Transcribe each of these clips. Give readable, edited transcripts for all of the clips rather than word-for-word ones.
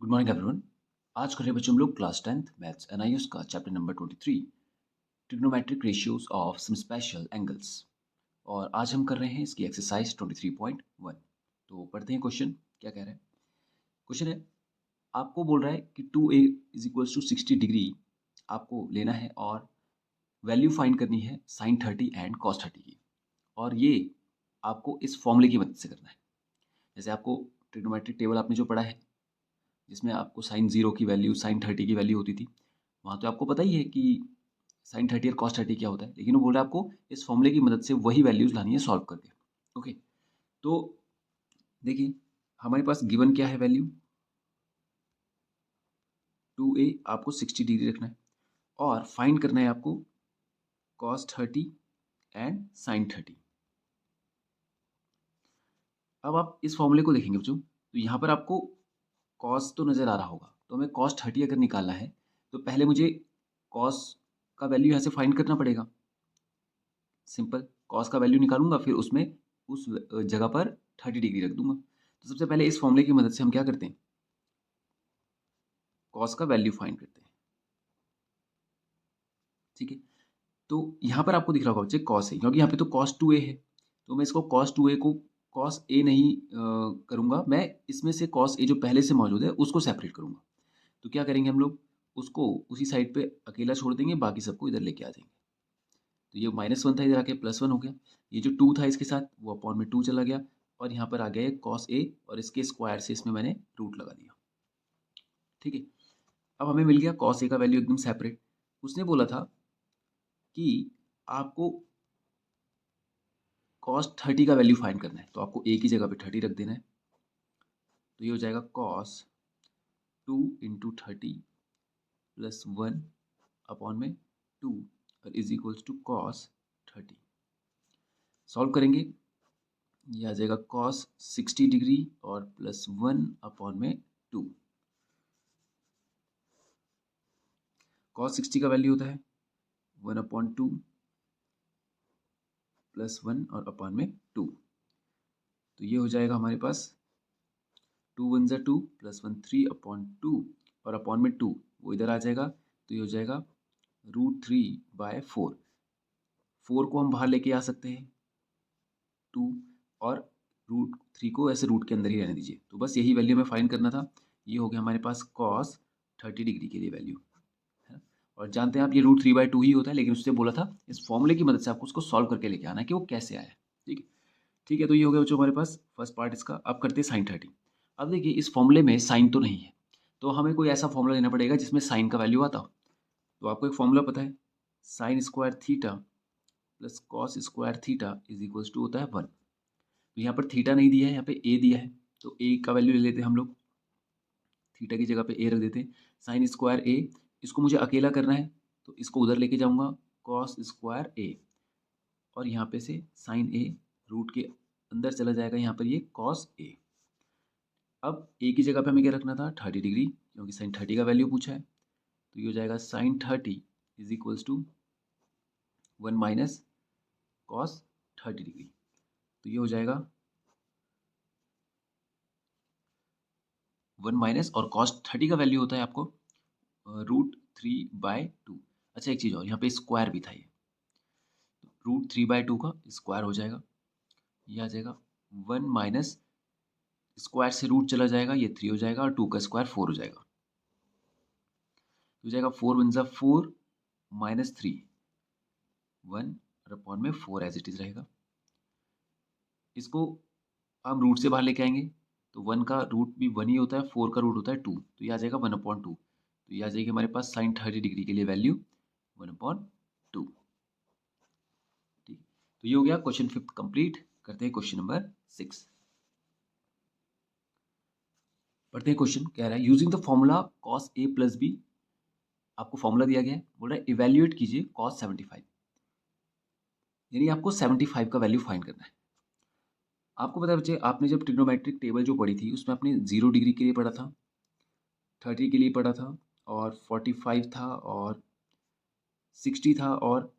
Good morning everyone. आज कर रहे बच्चों हम लोग क्लास 10th मैथ्स एनआईएस का chapter number 23 trigonometric ratios of some special angles. और आज हम कर रहे हैं इसकी एक्सरसाइज 23.1। तो पढ़ते हैं क्वेश्चन क्या कह रहा है। क्वेश्चन है, आपको बोल रहा है कि 2a is equals to 60 degree आपको लेना है और वैल्यू फाइंड करनी है साइन 30 एंड कॉस 30 की। और ये आपको इस फॉर्मूले की मदद से करना है। जैसे आपको ट्रिग्नोमेट्रिक टेबल आपने जो पढ़ा है जिसमें आपको साइन 0 की वैल्यू साइन 30 की वैल्यू होती थी, वहाँ तो आपको पता ही है कि साइन 30 और कॉस 30 क्या होता है, लेकिन वो बोल रहा है आपको इस फॉर्मूले की मदद से वही वैल्यूज लानी है सॉल्व करके। ओके, तो देखिए हमारे पास गिवन क्या है वैल्यू 2a, आपको 60 डिग्री रखना है और फाइंड करना है आपको कॉस 30 एंड साइन 30। अब आप इस फॉर्मूले को देखेंगे बच्चों, तो यहाँ पर आपको कॉस तो नज़र आ रहा होगा, तो हमें कॉस 30 अगर निकालना है तो पहले मुझे कॉस का वैल्यू यहाँ से फाइंड करना पड़ेगा। सिंपल, कॉस का वैल्यू निकालूंगा, फिर उसमें उस जगह पर 30 डिग्री रख दूंगा। तो सबसे पहले इस फॉर्मूले की मदद से हम क्या करते हैं, कॉस का वैल्यू फाइंड करते हैं। ठीक है, तो यहाँ पर आपको दिख रहा होगा बच्चे कॉस है, क्योंकि यहाँ पे तो कॉस 2a है, तो मैं इसको कॉस 2a को कॉस a नहीं करूँगा, मैं इसमें से कॉस a जो पहले से मौजूद है उसको सेपरेट करूँगा। तो क्या करेंगे हम लोग, उसको उसी साइड पे अकेला छोड़ देंगे, बाकी सबको इधर लेके आ जाएंगे। तो ये -1 था, इधर आके +1 हो गया। ये जो 2 था इसके साथ वो अपॉन में 2 चला गया, और यहाँ पर आ गया कॉस a, और इसके स्क्वायर से इसमें मैंने रूट लगा दिया। ठीक है, अब हमें मिल गया कॉस a का वैल्यू एकदम सेपरेट। उसने बोला था कि आपको कॉस 30 का वैल्यू फाइंड करना है, तो आपको a की जगह पे 30 रख देना है। तो ये हो जाएगा कॉस 2 इंटू 30 प्लस 1 अपॉन में 2 और is equals to cos 30। Solve करेंगे, ये आ जाएगा कॉस 60 डिग्री और प्लस 1 अपॉन में 2। कॉस 60 का वैल्यू होता है 1/2 प्लस 1 और अपॉन में 2। तो ये हो जाएगा हमारे पास 2 1 ज़ा 2 प्लस 1 3/2 और अपॉन में 2 वो इधर आ जाएगा, तो ये हो जाएगा √3/4। 4 को हम बाहर लेके आ सकते हैं 2, और √3 को ऐसे रूट के अंदर ही रहने दीजिए। तो बस यही वैल्यू हमें फाइंड करना था। ये हो गया हमारे पास कॉस 30 डिग्री के लिए वैल्यू है। और जानते हैं आप ये √3/2 ही होता है, लेकिन उससे बोला था इस फॉर्मूले की मदद से आपको उसको सॉल्व करके लेके आना है कि वो कैसे आया है। ठीक है, ठीक है, तो ये हो गया बच्चों हमारे पास फर्स्ट पार्ट इसका। अब करते हैं साइन 30। अब देखिए इस फॉर्मूले में साइन तो नहीं है, तो हमें कोई ऐसा फॉर्मूला लेना पड़ेगा जिसमें साइन का वैल्यू आता हो। तो आपको एक फॉर्मूला पता है, sine square theta plus cos square theta is equals to होता है 1। तो यहाँ पर थीटा नहीं दिया है, यहाँ पे ए दिया है, तो ए का वैल्यू ले लेते हैं हम लोग, थीटा की जगह पे ए रख देते हैं। साइन स्क्वायर ए, इसको मुझे अकेला करना है, तो इसको उधर लेके जाऊंगा कॉस स्क्वायर ए, और यहाँ पे से साइन ए रूट के अंदर चला जाएगा, यहाँ पर ये कॉस ए। अब ए की जगह पे हमें क्या रखना था 30 डिग्री, क्योंकि साइन 30 का वैल्यू पूछा है। तो ये हो जाएगा sine 30 is equals to 1 minus cos 30 degree. तो ये हो जाएगा 1 माइनस, और कॉस 30 का वैल्यू होता है आपको √3/2। अच्छा एक चीज़ और, यहाँ पे स्क्वायर भी था, ये √3/2 का स्क्वायर हो जाएगा, ये आ जाएगा 1 माइनस, स्क्वायर से रूट चला जाएगा, ये 3 हो जाएगा, और 2 का स्क्वायर 4 हो जाएगा। तो हो जाएगा 4 1 ज़ा 4 माइनस 3 1 और अपॉन में 4 एज इट इज रहेगा। इसको हम रूट से बाहर लेके आएंगे, तो 1 का रूट भी 1 ही होता है, 4 का रूट होता है 2, तो ये आ जाएगा 1/2। तो ये आ जाएगी हमारे पास साइन 30 डिग्री के लिए वैल्यू 1/2। ठीक, तो ये हो गया क्वेश्चन 5 कंप्लीट। करते हैं क्वेश्चन नंबर 6। पढ़ते हैं क्वेश्चन, कह रहा है using the formula cos A plus B. आपको फॉर्मूला दिया गया है, बोल रहा है इवेल्युएट कीजिए कॉस 75, यानी आपको 75 का वैल्यू फाइंड करना है। आपको पता है बच्चे, आपने जब ट्रिग्नोमेट्रिक टेबल जो पढ़ी थी उसमें आपने 0 डिग्री के लिए पढ़ा था, 30 के लिए पढ़ा था, और 45 था, और 60 था, और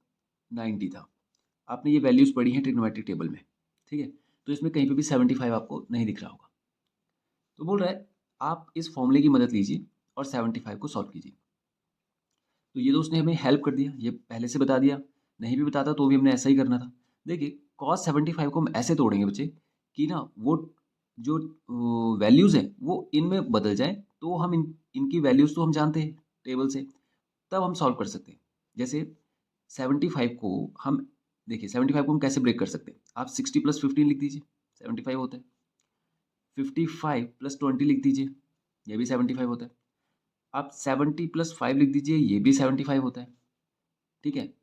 90 था। आपने ये वैल्यूज़ पढ़ी हैं ट्रिग्नोमेट्रिक टेबल में। ठीक है, तो इसमें कहीं पे भी 75 आपको नहीं दिख रहा होगा। तो बोल रहा है आप इस फॉर्मूले की मदद लीजिए और 75 को सॉल्व कीजिए। तो ये तो उसने हमें हेल्प कर दिया, ये पहले से बता दिया, नहीं भी बताता तो भी हमने ऐसा ही करना था। देखिए cos 75 को हम ऐसे तोड़ेंगे बच्चे कि ना वो जो वैल्यूज़ हैं वो इनमें बदल जाएँ, तो हम इनकी वैल्यूज़ तो हम जानते हैं टेबल से, तब हम सॉल्व कर सकते हैं। जैसे 75 को हम देखिए 75 को हम कैसे ब्रेक कर सकते हैं? आप 60 + 15 लिख दीजिए, 75 होता है। 55 + 20 लिख दीजिए, ये भी 75 होता है। आप 70 + 5 लिख दीजिए, ये भी 75 होता है। ठीक है?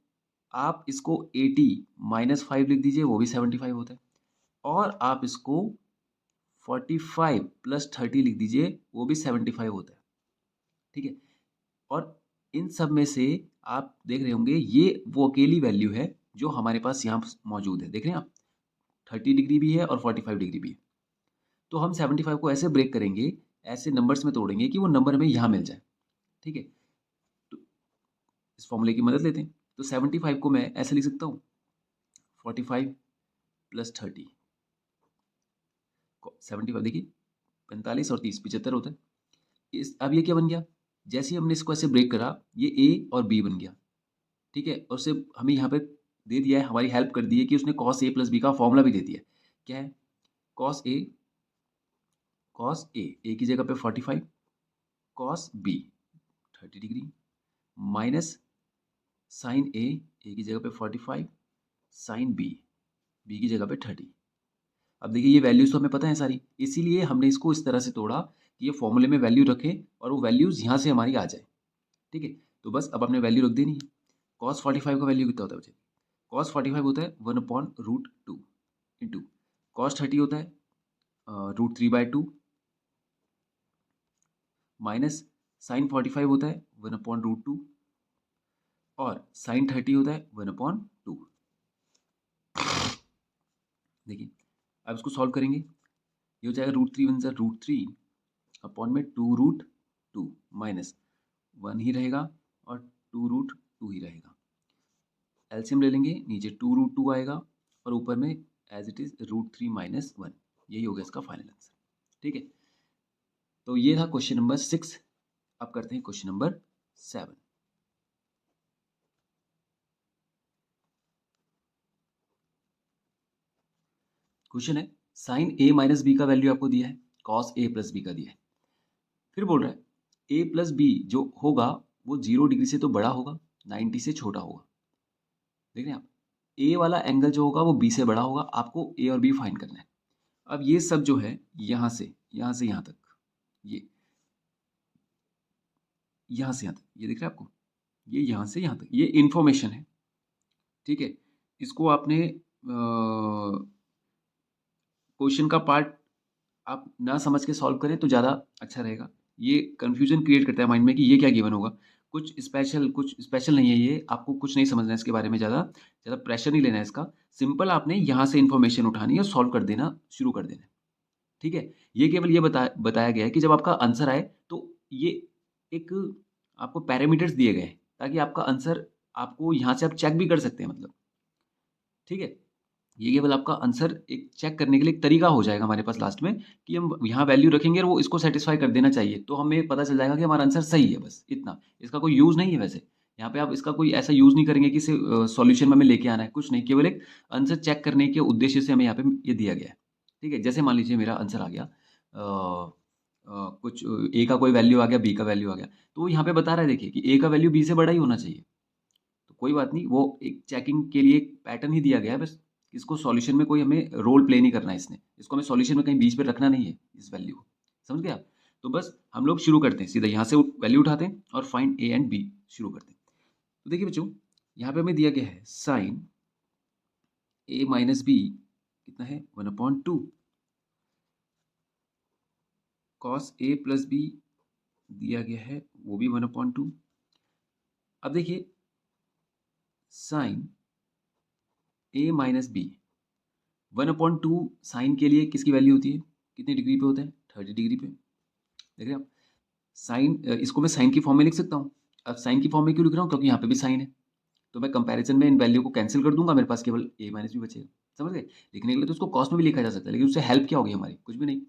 आप इसको 80 - 5 लिख दीजिए, वो भी 75 होता है। और आप इसको 45 + 30 लिख दीजिए, वो भी 75 होता है। ठीक है? और इन सब में से आप देख रहे होंगे ये वो अकेली वैल्यू है जो हमारे पास यहाँ मौजूद है। देख रहे हैं आप? 30 डिग्री भी है और 45 डिग्री भी है। तो हम 75 को ऐसे ब्रेक करेंगे, ऐसे नंबर्स में तोड़ेंगे कि वो नंबर हमें यहाँ मिल जाए। ठीक है? तो इस फॉर्मूले की मदद लेते हैं। तो 75 को मैं ऐसे लिख सकता हूँ 45 + 30 75 देखिए 45 और 30 75 होता है। इस अब ये क्या बन गया? जैसे ही हमने इसको ऐसे ब्रेक करा, ये ए और बी बन गया। ठीक है? और उसे हमें यहाँ पे दे दिया है, हमारी हेल्प कर दी है कि उसने cos a + b का फॉर्मूला भी दे दिया है। क्या है? cos a की जगह पे 45, cos b 30 degree minus sin a की जगह पे 45, sin b की जगह पे 30। अब देखिए ये वैल्यूज़ तो हमें पता है सारी, इसीलिए हमने इसको इस तरह से तोड़ा कि ये फॉर्मूले में वैल्यू रखें और वो वैल्यूज़ यहाँ से हमारी आ जाए। ठीक है? तो बस अब हमने वैल्यू रख देनी है। cos 45 का वैल्यू कितना होता है बच्चे? cos 45 होता है 1/√2 इंटू cos 30 होता है √3/2 माइनस sin 45 होता है 1/√2 और sin 30 होता है 1/2। देखिए अब इसको सॉल्व करेंगे, ये हो जाएगा √3 वन ज़ा √3 अपॉन में 2√2 माइनस 1 ही रहेगा और 2√2 ही रहेगा। एलसीएम ले लेंगे, नीचे 2√2 आएगा और ऊपर में एज इट इज √3 - 1। यही होगा इसका फाइनल आंसर। ठीक है? तो ये था क्वेश्चन नंबर 6। अब करते हैं क्वेश्चन नंबर 7। क्वेश्चन है साइन a - b का वैल्यू आपको दिया है, cos a + b का दिया है। फिर बोल रहा है a + b जो होगा वो 0 डिग्री से तो बड़ा होगा, 90 से छोटा होगा। देख रहे हैं आप? a वाला एंगल जो होगा वो b से बड़ा होगा, आपको a और b फाइंड करना है। अब ये सब जो है यहाँ से यहाँ तक, ये यहाँ से यहाँ तक, ये दिख रहा है आपको? ये यहाँ से यहाँ तक, ये इन्फॉर्मेशन है। ठीक है? इसको आपने क्वेश्चन का पार्ट आप ना समझ के सॉल्व करें तो ज़्यादा अच्छा रहेगा। ये कन्फ्यूजन क्रिएट करता है माइंड में कि ये क्या गिवन होगा। कुछ स्पेशल नहीं है ये, आपको कुछ नहीं समझना है इसके बारे में, ज़्यादा प्रेशर नहीं लेना है इसका। सिंपल आपने यहाँ से इन्फॉर्मेशन उठानी है और सॉल्व कर देना शुरू कर देना है। ठीक है? ये केवल ये बताया गया है कि जब आपका आंसर आए तो ये एक आपको पैरामीटर्स दिए गए हैं ताकि आपका आंसर आपको यहाँ से आप चेक भी कर सकते हैं मतलब। ठीक है? ये केवल आपका आंसर एक चेक करने के लिए एक तरीका हो जाएगा हमारे पास लास्ट में कि हम यहाँ वैल्यू रखेंगे और वो इसको सेटिस्फाई कर देना चाहिए। तो हमें पता चल जाएगा कि हमारा आंसर सही है, बस इतना। इसका कोई यूज़ नहीं है वैसे। यहाँ पे आप इसका कोई ऐसा यूज़ नहीं करेंगे कि इसे सॉल्यूशन में हमें लेके आना है, कुछ नहीं। केवल एक आंसर चेक करने के उद्देश्य से हमें यहाँ पे ये दिया गया है। ठीक है? जैसे मान लीजिए मेरा आंसर आ गया कुछ ए का कोई वैल्यू आ गया, बी का वैल्यू आ गया। तो वो यहाँ पे बता रहा है देखिए कि ए का वैल्यू बी से बड़ा ही होना चाहिए। तो कोई बात नहीं, वो एक चेकिंग के लिए एक पैटर्न ही दिया गया है बस। इसको सॉल्यूशन में कोई हमें रोल प्ले नहीं करना है इसने। इसको हमें सॉल्यूशन में कहीं बीच पे रखना नहीं है इस वैल्यू को। समझ गए आप? तो बस हम लोग शुरू करते हैं, सीधा यहाँ से वैल्यू उठाते हैं और फाइंड ए एंड बी शुरू करते हैं। तो देखिए बच्चों, यहाँ पे हमें दिया गया है साइन ए माइनस बी कितना है 1/2, कॉस ए प्लस बी दिया गया है वो भी 1/2। अब देखिए साइन ए माइनस बी 1/2 साइन के लिए किसकी वैल्यू होती है, कितनी डिग्री पे होता है, 30 डिग्री पे। देख रहे हैं आप? साइन इसको मैं साइन की फॉर्म में लिख सकता हूँ। अब साइन की फॉर्म में क्यों लिख रहा हूँ? क्योंकि यहाँ पे भी साइन है। तो मैं कंपैरिजन में इन वैल्यू को कैंसिल कर दूंगा, मेरे पास केवल a माइनस बी बचेगा। समझ गए? लिखने के लिए तो उसको कॉस में भी लिखा जा सकता है, लेकिन उससे हेल्प क्या होगी हमारी? कुछ भी नहीं।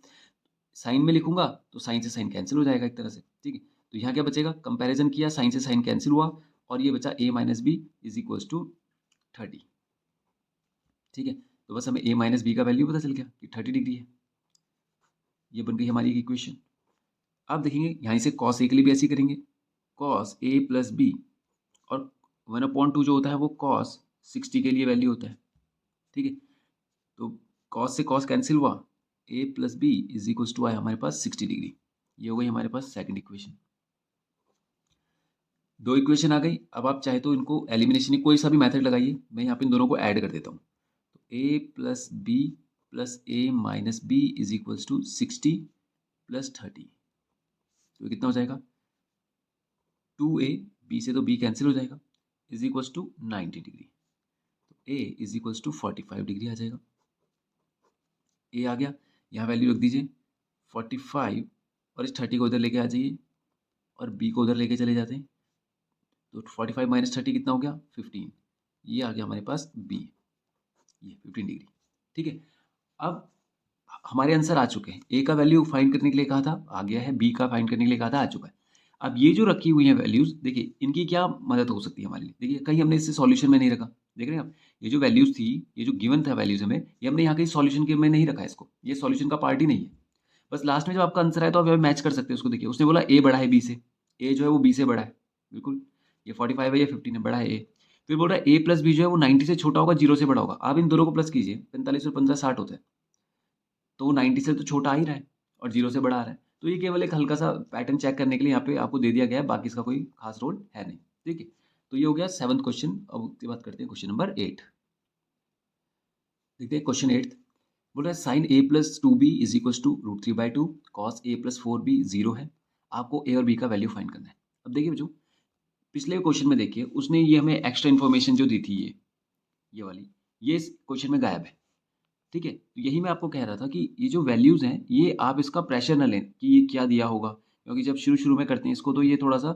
साइन में लिखूंगा तो साइन से साइन कैंसिल हो जाएगा एक तरह से, ठीक है। तो यहाँ क्या बचेगा, कंपैरिजन किया, साइन से साइन कैंसिल हुआ और ये बचा a minus B is equals to 30, ठीक है। तो बस हमें a माइनस बी का वैल्यू पता चल गया कि 30 डिग्री है। ये बन गई हमारी इक्वेशन। अब देखेंगे यहाँ से cos a के लिए भी ऐसे ही करेंगे, cos a प्लस बी और 1/2 जो होता है वो cos 60 के लिए वैल्यू होता है, ठीक है। तो cos से cos कैंसिल हुआ, a plus B is equals to आया हमारे पास 60 डिग्री। ये हो गई हमारे पास सेकंड इक्वेशन। दो इक्वेशन आ गई। अब आप चाहे तो इनको एलिमिनेशन कोई सा भी मेथड लगाइए, मैं यहाँ पे इन दोनों को ऐड कर देता हूँ। तो a plus B plus a minus B is equals to 60 plus 30, तो कितना हो जाएगा 2a, b से तो b कैंसिल हो जाएगा, इज इक्वल्स टू 90 डिग्री। तो a is equals to 45 degree आ जाएगा। a आ गया, यहाँ वैल्यू रख दीजिए 45 और इस 30 को उधर लेके आ जाइए और b को उधर लेके चले जाते हैं। तो 45 माइनस 30 कितना हो गया 15, ये आ गया हमारे पास b, ये 15 डिग्री, ठीक है। अब हमारे आंसर आ चुके हैं, a का वैल्यू फाइंड करने के लिए कहा था आ गया है, b का फाइंड करने के लिए कहा था आ चुका है। अब ये जो रखी हुई है वैल्यूज, देखिए इनकी क्या मदद हो सकती है हमारे लिए। देखिए कहीं हमने इसे सॉल्यूशन में नहीं रखा, देख रहे हैं आप, ये जो वैल्यूज थी, ये जो गिवन था वैल्यूज हमें, ये हमने यहाँ कहीं सॉल्यूशन के में नहीं रखा है इसको, ये सॉल्यूशन का पार्ट ही नहीं है। बस लास्ट में जब आपका आंसर आए तो आप मैच कर सकते हैं उसको। देखिए उसने बोला a बड़ा है b से, a जो है वो b से बड़ा है, बिल्कुल ये 45 है ये 15 है, बड़ा है a। फिर बोल रहा है a प्लस बी जो है वो 90 से छोटा होगा, 0 से बड़ा होगा। आप इन दोनों को प्लस कीजिए, 45 और 15 60 होता है, तो वो 90 से तो छोटा आ ही रहा है और 0 से बड़ा आ रहा है। तो ये केवल एक हल्का सा पैटर्न चेक करने के लिए यहाँ पे आपको दे दिया गया है, बाकी इसका कोई खास रोल है नहीं, ठीक है। तो ये हो गया 7th क्वेश्चन। अब उसके बाद करते हैं क्वेश्चन नंबर 8। देखते हैं क्वेश्चन 8 बोल रहा है sine a plus 2b is equal to √3/2 cos a plus 4b 0 है, आपको a और b का वैल्यू फाइंड करना है। अब देखिए बच्चों, पिछले क्वेश्चन में देखिए उसने ये हमें एक्स्ट्रा इन्फॉर्मेशन जो दी थी, ये वाली, ये इस क्वेश्चन में गायब है, ठीक है। तो यही मैं आपको कह रहा था कि ये जो वैल्यूज़ हैं, ये आप इसका प्रेशर ना लें कि ये क्या दिया होगा, क्योंकि जब शुरू में करते हैं इसको तो ये थोड़ा सा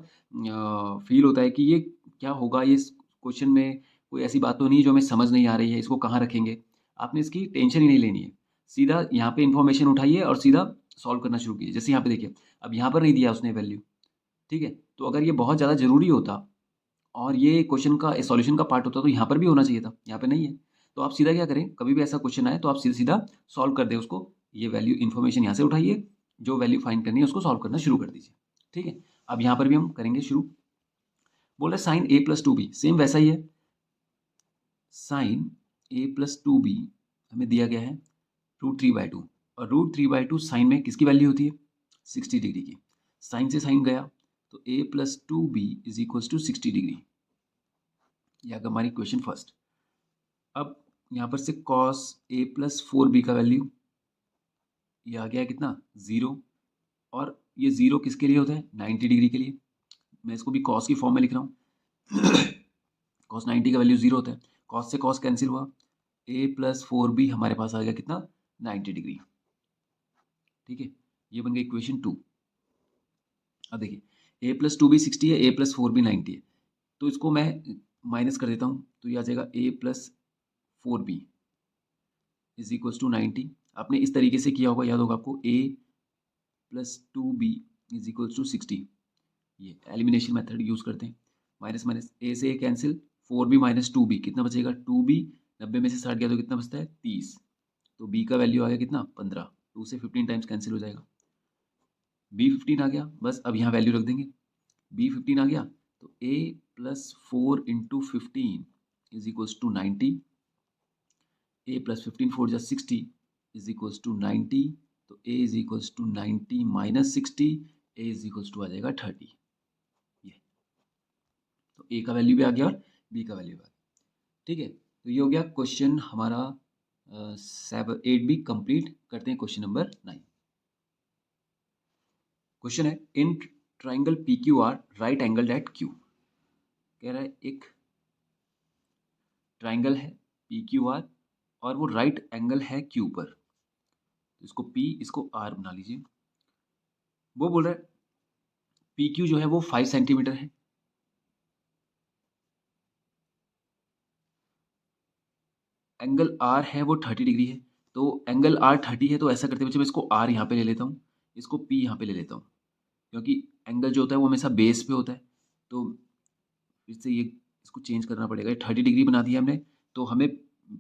फील होता है कि ये क्या होगा, ये क्वेश्चन में कोई ऐसी बात तो नहीं है जो हमें समझ नहीं आ रही है, इसको कहाँ रखेंगे। आपने इसकी टेंशन ही नहीं लेनी है, सीधा यहाँ पे इन्फॉर्मेशन उठाइए और सीधा सॉल्व करना शुरू कीजिए। जैसे यहाँ पे देखिए, अब यहाँ पर नहीं दिया उसने वैल्यू, ठीक है। तो अगर ये बहुत ज़्यादा ज़रूरी होता और ये क्वेश्चन का सॉल्यूशन का पार्ट होता तो यहाँ पर भी होना चाहिए था, यहाँ पे नहीं है। तो आप सीधा क्या करें, कभी भी ऐसा क्वेश्चन आए तो आप सीधा सीधा सॉल्व कर दें उसको, ये वैल्यू इन्फॉर्मेशन यहाँ से उठाइए, जो वैल्यू फाइंड करनी है उसको सॉल्व करना शुरू कर दीजिए, ठीक है। अब यहाँ पर भी हम करेंगे शुरू। बोल रहे sign a plus 2b, same वैसा ही है, साइन a प्लस 2b हमें दिया गया है √3/2 और √3/2 साइन में किसकी वैल्यू होती है 60 डिग्री की। साइन से साइन गया तो a plus 2b is equals to 60 degree, यह हमारी क्वेश्चन फर्स्ट। अब यहाँ पर से cos a प्लस 4b का वैल्यू ये आ गया कितना 0, और ये 0 किसके लिए होता है 90 डिग्री के लिए। मैं इसको भी cos की फॉर्म में लिख रहा हूँ cos 90 का वैल्यू 0 होता है, cos से cos कैंसिल हुआ, a प्लस 4b हमारे पास आ गया कितना 90 डिग्री, ठीक है। ये बन गई इक्वेशन 2। अब देखिए a प्लस 2b 60 है, a प्लस 4b 90 है, तो इसको मैं माइनस कर देता हूँ, तो ये आ जाएगा a plus 4b is equals to 90। आपने इस तरीके से किया होगा, याद होगा आपको, a plus 2b is equals to 60, ये एलिमिनेशन मेथड यूज करते हैं, माइनस माइनस a से a cancel, 4b minus 2b कितना बचेगा 2b, 90 में से 60 गया तो कितना बचता है 30, तो b का वैल्यू आ गया कितना 15, 2 से 15 टाइम्स कैंसिल हो जाएगा, b 15 आ गया। बस अब यहाँ वैल्यू रख देंगे, b 15 आ गया तो a plus 4 into 15 is equals to 90, a plus 15 4 जा 60 इज इक्वल्स टू 90, तो a is equals to 90 minus 60, a is equals to आ जाएगा 30। ये तो a का वैल्यू भी आ गया और b का वैल्यू भी आ गया, ठीक है। तो ये हो गया क्वेश्चन हमारा 8 भी कंप्लीट। करते हैं क्वेश्चन नंबर 9। क्वेश्चन है in triangle P Q R right angle at Q, कह रहा है एक ट्राइंगल है पी क्यू आर और वो राइट एंगल है क्यू पर, इसको P इसको R बना लीजिए। वो बोल रहा है पी क्यू जो है वो 5 सेंटीमीटर है, एंगल R है वो 30 डिग्री है, तो एंगल R 30 है, तो ऐसा करते बच्चे मैं इसको R यहाँ पे ले लेता हूँ, इसको P यहाँ पे ले लेता हूँ, क्योंकि एंगल जो होता है वो हमेशा बेस पे होता है, तो फिर से ये इसको चेंज करना पड़ेगा। ये 30 डिग्री बना दिया हमने, तो हमें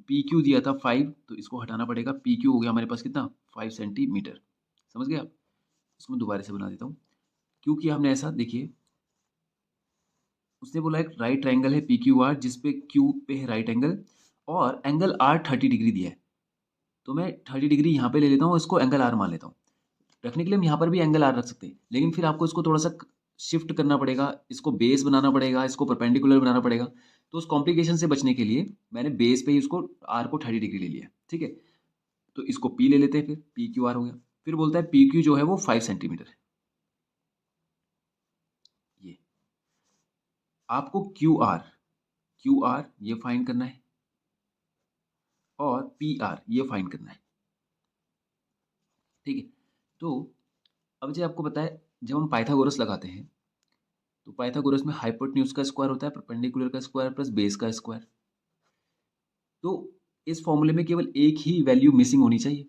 PQ दिया था 5, तो इसको हटाना पड़ेगा। PQ हो गया हमारे पास कितना, 5 सेंटीमीटर। समझ गया? इसको मैं दोबारा से बना देता हूँ। क्यों किया हमने ऐसा, देखिए उसने बोला एक राइट ट्रायंगल है PQR जिसपे Q पे है राइट एंगल और एंगल R 30 डिग्री दिया है, तो मैं 30 डिग्री यहाँ पे ले लेता हूँ, इसको एंगल R मान लेता हूँ। रखने के लिए हम यहाँ पर भी एंगल R रख सकते हैं, लेकिन फिर आपको इसको थोड़ा सा शिफ्ट करना पड़ेगा, इसको बेस बनाना पड़ेगा, इसको परपेंडिकुलर बनाना पड़ेगा। तो उस कॉम्प्लिकेशन से बचने के लिए मैंने बेस पे ही उसको R को 30 डिग्री ले लिया, ठीक है। तो इसको P ले लेते हैं, फिर PQR हो गया। फिर बोलता है PQ जो है वो 5 सेंटीमीटर है। ये आपको QR ये फाइंड करना है और PR ये फाइंड करना है, ठीक है। तो अब जो आपको पता है, जब हम पाइथागोरस लगाते हैं तो पाइथागोरस में हाइपोटेन्यूज का स्क्वायर होता है, परपेंडिकुलर का स्क्वायर प्लस बेस का स्क्वायर। तो इस फॉर्मूले में केवल एक ही वैल्यू मिसिंग होनी चाहिए,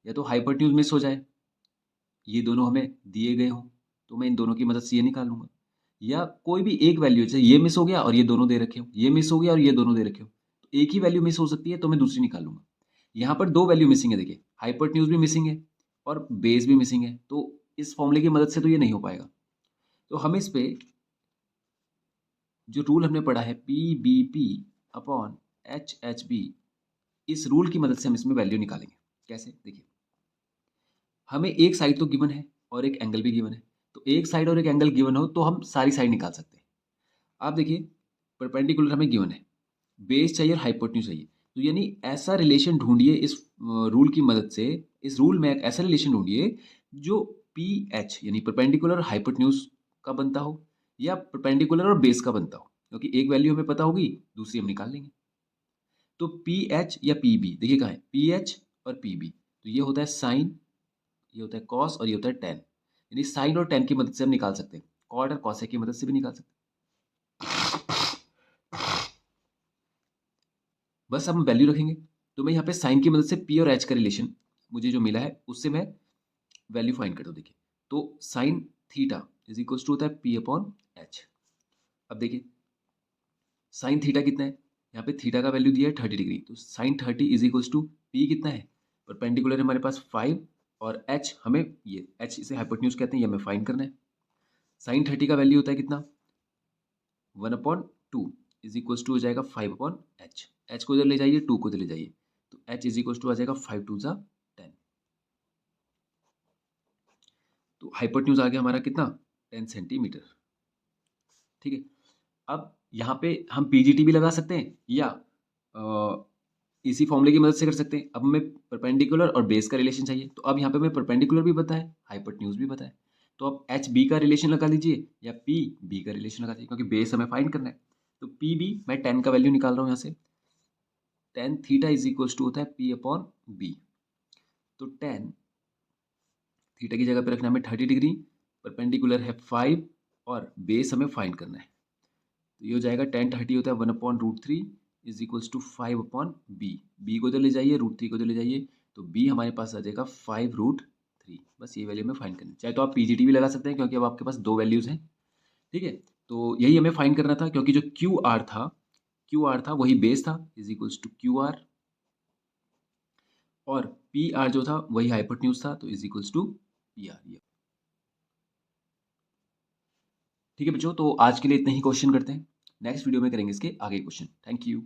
या तो हाइपोटेन्यूज मिस हो जाए, ये दोनों हमें दिए गए हों तो मैं इन दोनों की मदद से ये निकाल लूंगा, या कोई भी एक वैल्यू, जैसे ये मिस हो गया और ये दोनों दे रखे हो, ये मिस हो गया और ये दोनों दे रखे हो, तो एक ही वैल्यू मिस हो सकती है, तो मैं दूसरी निकाल लूंगा। यहाँ पर दो वैल्यू मिसिंग है, देखिए हाइपोटेन्यूज भी मिसिंग है और बेस भी मिसिंग है, तो इस फॉर्मूले की मदद से तो ये नहीं हो पाएगा। तो हम इस पे जो रूल हमने पढ़ा है PBP अपॉन HHB, इस रूल की मदद से हम इसमें वैल्यू निकालेंगे। कैसे, देखिए हमें एक साइड तो गिवन है और एक एंगल भी गिवन है, तो एक साइड और एक एंगल गिवन हो तो हम सारी साइड निकाल सकते हैं। आप देखिए परपेंडिकुलर हमें गिवन है, बेस चाहिए और हाइपोटेन्यूज चाहिए, तो यानी ऐसा रिलेशन ढूंढिए इस रूल की मदद से, इस रूल में एक ऐसा रिलेशन ढूंढिए जो PH यानी परपेंडिकुलर और हाइपोटेन्यूज का बनता हो, या परपेंडिकुलर और बेस का बनता हो, क्योंकि एक वैल्यू हमें पता होगी, दूसरी हम निकाल लेंगे। तो PH या PB, देखिए कहाँ है PH और PB, तो ये होता है साइन, ये होता है कॉस और ये होता है टेन, यानी साइन और टेन की मदद से हम निकाल सकते हैं, कॉट और कॉसेक की मदद से भी निकाल सकते हैं। बस अब हम वैल्यू रखेंगे, तो मैं यहाँ पे साइन की मदद से P और H का रिलेशन मुझे जो मिला है उससे मैं वैल्यू फाइंड करता हूँ। देखिए तो sine theta is equals to होता है P अपॉन H। अब देखिए साइन थीटा कितना है, यहाँ पे थीटा का वैल्यू दिया है 30 डिग्री, तो sine 30 is equals to P कितना है, परपेंडिकुलर है हमारे पास 5 और H हमें ये H इसे हाइपोटेन्यूज कहते हैं, ये हमें फाइंड करना है। साइन 30 का वैल्यू होता है कितना, 1/2 इज इक्वल्स टू हो जाएगा 5 अपॉन H। H को इधर ले जाइए, 2 को इधर ले जाइए, तो H इज इक्वल्स टू आ जाएगा 5 2 जा 10। तो हाइपोटेन्यूज आ गया हमारा कितना, 10 सेंटीमीटर, ठीक है। अब यहाँ पे हम PGT भी लगा सकते हैं या इसी फॉर्मूले की मदद से कर सकते हैं। अब हमें परपेंडिकुलर और बेस का रिलेशन चाहिए, तो अब यहाँ पे हमें परपेंडिकुलर भी पता है, हाइपोटेन्यूज भी पता है, तो अब HB का रिलेशन लगा लीजिए या PB का रिलेशन लगा दीजिए, क्योंकि बेस हमें फाइंड करना है। तो PB मैं 10 का वैल्यू निकाल रहा हूँ यहाँ से, tan theta is equals to होता है P अपॉन B। तो टेन थीटा की जगह पे रखना है हमें 30 डिग्री, परपेंडिकुलर है 5 और बेस हमें फाइंड करना है, तो ये हो जाएगा टेन 30 होता है 1/√3 is equals to 5 upon B को इधर ले जाइए, √3 को इधर ले जाइए, तो b हमारे पास आ जाएगा 5√3। बस ये वैल्यू हमें फाइंड करनी है, चाहे तो आप PGT भी लगा सकते हैं क्योंकि अब आपके पास दो वैल्यूज हैं, ठीक है। तो यही हमें फाइंड करना था, क्योंकि जो QR था वही बेस था, इज इक्वल्स टू QR, और PR जो था वही हाइपोटेन्यूज था, तो इज इक्वल्स टू PR। ठीक है बच्चों, तो आज के लिए इतने ही क्वेश्चन करते हैं, नेक्स्ट वीडियो में करेंगे इसके आगे क्वेश्चन। Thank you.